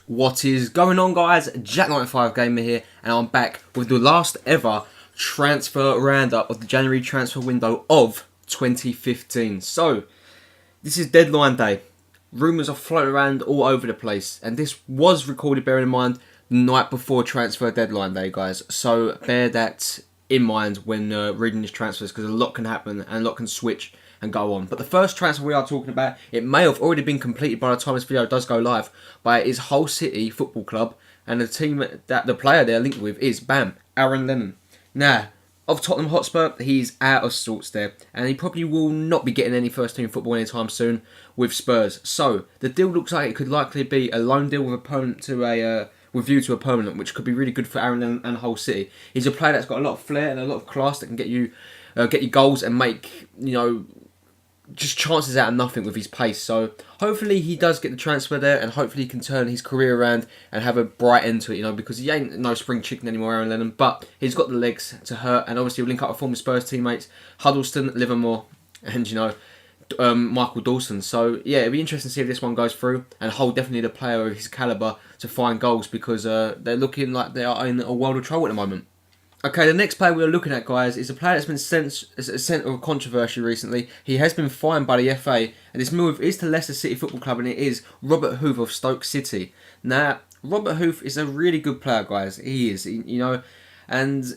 What is going on, guys? Jack95 Gamer here, and I'm back with the last ever transfer roundup of the January transfer window of 2015. So, this is deadline day. Rumours are floating around all over the place, and this was recorded, bearing in mind, the night before transfer deadline day, guys. So, bear that in mind when reading these transfers, because a lot can happen and a lot can switch and go on. But the first transfer we are talking about, it may have already been completed by the time this video does go live, but it is Hull City Football Club, and the team that the player they're linked with is Aaron Lennon. Now, of Tottenham Hotspur, he's out of sorts there, and he probably will not be getting any first team football anytime soon with Spurs. So the deal looks like it could likely be a loan deal with opponent to a with view to a permanent, which could be really good for Aaron Lennon and Hull City. He's a player that's got a lot of flair and a lot of class that can get you goals and make, you know, just chances out of nothing with his pace. So hopefully he does get the transfer there, and hopefully he can turn his career around and have a bright end to it, you know, because he ain't no spring chicken anymore, Aaron Lennon, but he's got the legs to hurt, and obviously he'll link up with former Spurs teammates Huddleston, Livermore, and, you know, Michael Dawson. So yeah, it'll be interesting to see if this one goes through, and Hull definitely need a player of his calibre to find goals, because they're looking like they are in a world of trouble at the moment. Okay, the next player we're looking at, guys, is a player that's been centre of controversy recently. He has been fined by the FA, and this move is to Leicester City Football Club, and it is Robert Huth of Stoke City. Now, Robert Huth is a really good player, guys. He is, you know, and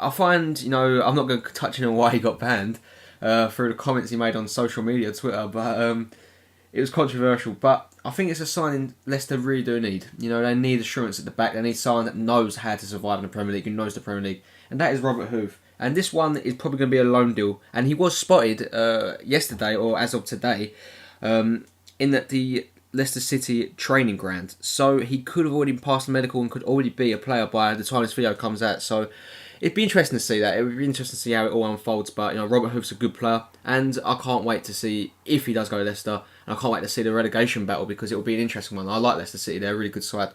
I find, you know, I'm not going to touch on why he got banned through the comments he made on social media, Twitter, but it was controversial. But I think it's a signing Leicester really do need. You know, they need assurance at the back. They need someone that knows how to survive in the Premier League, who knows the Premier League. And that is Robert Huth. And this one is probably going to be a loan deal. And he was spotted yesterday, or as of today, in the Leicester City training ground. So he could have already passed the medical and could already be a player by the time this video comes out. So it'd be interesting to see that. It would be interesting to see how it all unfolds. But, you know, Robert Huth's a good player, and I can't wait to see if he does go to Leicester. And I can't wait to see the relegation battle, because it will be an interesting one. I like Leicester City; they're a really good side.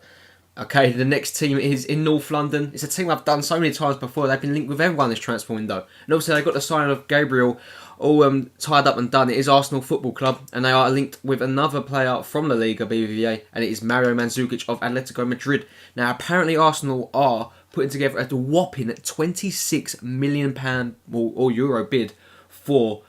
Okay, the next team is in North London. It's a team I've done so many times before. They've been linked with everyone this transfer window, and also they got the signing of Gabriel all tied up and done. It is Arsenal Football Club, and they are linked with another player from La Liga BBVA, and it is Mario Mandzukic of Atletico Madrid. Now, apparently Arsenal are putting together a whopping £26 million or euro bid for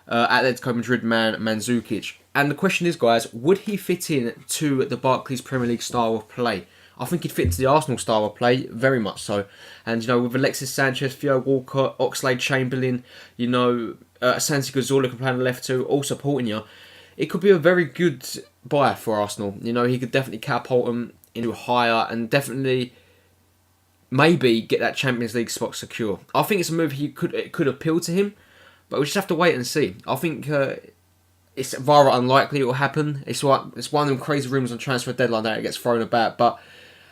Atletico Madrid man Mandzukic. And the question is, guys, would he fit in to the Barclays Premier League style of play? I think he'd fit into the Arsenal style of play, very much so. And, you know, with Alexis Sanchez, Theo Walcott, Oxlade-Chamberlain, you know, Santi Cazorla can play on the left too, all supporting you, it could be a very good buy for Arsenal. You know, he could definitely catapult them into higher, and definitely maybe get that Champions League spot secure. I think it's a move it could appeal to him, but we just have to wait and see. I think it's rather unlikely it will happen. It's one of them crazy rumours on transfer deadline that it gets thrown about, but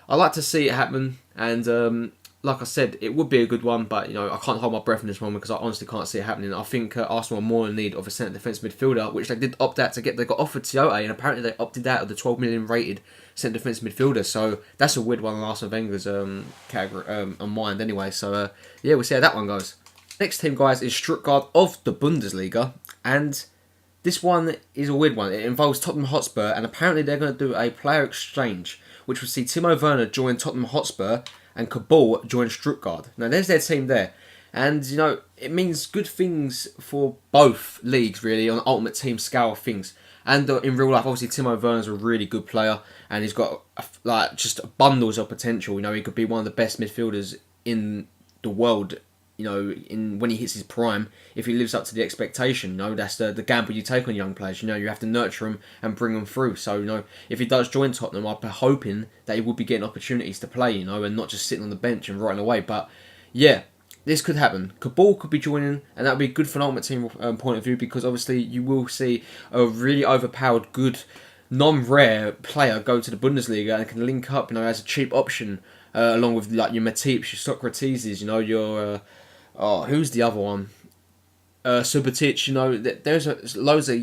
I like to see it happen. And like I said, it would be a good one, but, you know, I can't hold my breath in this one, because I honestly can't see it happening. I think Arsenal are more in need of a centre defence midfielder, which they did opt out to get. They got offered Tiote, and apparently they opted out of the 12 million rated centre defence midfielder. So that's a weird one on Arsene Wenger's category on mind anyway. So yeah, we'll see how that one goes. Next team, guys, is Stuttgart of the Bundesliga, and this one is a weird one. It involves Tottenham Hotspur, and apparently they're going to do a player exchange, which will see Timo Werner join Tottenham Hotspur and Kabul join Stuttgart. Now, there's their team there. And, you know, it means good things for both leagues, really, on the ultimate team scale of things. And in real life, obviously, Timo Werner's a really good player, and he's got, like, just bundles of potential. You know, he could be one of the best midfielders in the world, you know, when he hits his prime, if he lives up to the expectation. You know, that's the gamble you take on young players. You know, you have to nurture them and bring them through. So, you know, if he does join Tottenham, I'd be hoping that he would be getting opportunities to play, you know, and not just sitting on the bench and rotting away. But yeah, this could happen. Kabul could be joining, and that would be good from an ultimate team point of view, because obviously you will see a really overpowered, good, non-rare player go to the Bundesliga and can link up, you know, as a cheap option, along with, like, your Matip's, your Socrates, you know, your who's the other one? Subotic, you know, there's loads of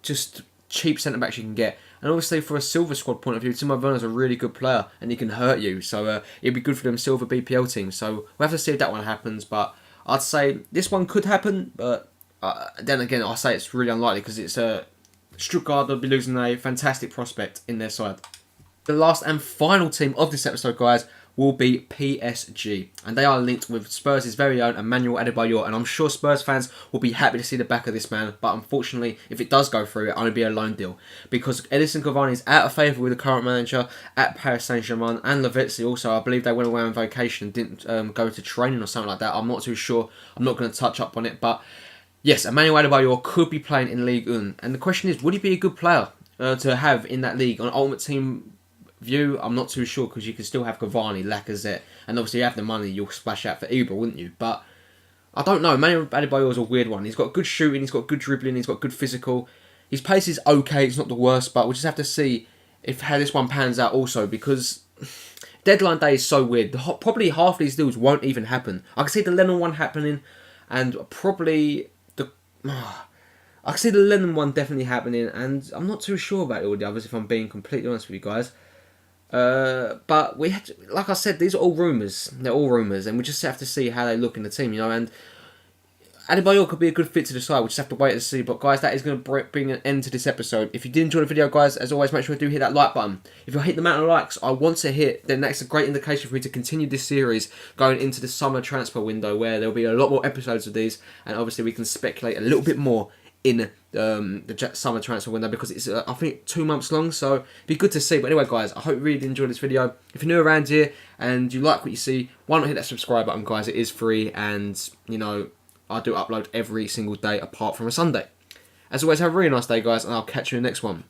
just cheap centre-backs you can get. And obviously, for a silver squad point of view, Timo Werner's a really good player, and he can hurt you. So it'd be good for them silver BPL teams. So we'll have to see if that one happens. But I'd say this one could happen. But then again, I say it's really unlikely, because it's Stuttgart will be losing a fantastic prospect in their side. The last and final team of this episode, guys, will be PSG. And they are linked with Spurs' very own Emmanuel Adebayor. And I'm sure Spurs fans will be happy to see the back of this man. But unfortunately, if it does go through, it'll only be a loan deal. Because Edinson Cavani is out of favour with the current manager at Paris Saint-Germain. And A.F.C. also, I believe they went away on vacation and didn't go to training or something like that. I'm not too sure. I'm not going to touch up on it. But yes, Emmanuel Adebayor could be playing in Ligue 1. And the question is, would he be a good player to have in that league? On Ultimate Team view, I'm not too sure, because you can still have Cavani, Lacazette, and obviously you have the money, you'll splash out for Ibra, wouldn't you? But I don't know. Emmanuel Adebayor is a weird one. He's got good shooting, he's got good dribbling, he's got good physical. His pace is okay, it's not the worst, but we'll just have to see how this one pans out also, because deadline day is so weird. Probably half these deals won't even happen. I can see the Lennon one happening, and probably I can see the Lennon one definitely happening, and I'm not too sure about all the others, if I'm being completely honest with you guys. But we have to, like I said, these are all rumours. They're all rumours, and we just have to see how they look in the team, you know. And Adebayor could be a good fit to the side. We just have to wait and see. But guys, that is going to bring an end to this episode. If you did enjoy the video, guys, as always, make sure you do hit that like button. If you hit the amount of likes I want to hit, then that's a great indication for me to continue this series going into the summer transfer window, where there'll be a lot more episodes of these, and obviously we can speculate a little bit more in the summer transfer window, because it's I think 2 months long, so it'd be good to see. But anyway, guys, I hope you really did enjoy this video. If you're new around here and you like what you see, why not hit that subscribe button, guys? It is free, and you know, I do upload every single day apart from a Sunday. As always, have a really nice day, guys, and I'll catch you in the next one.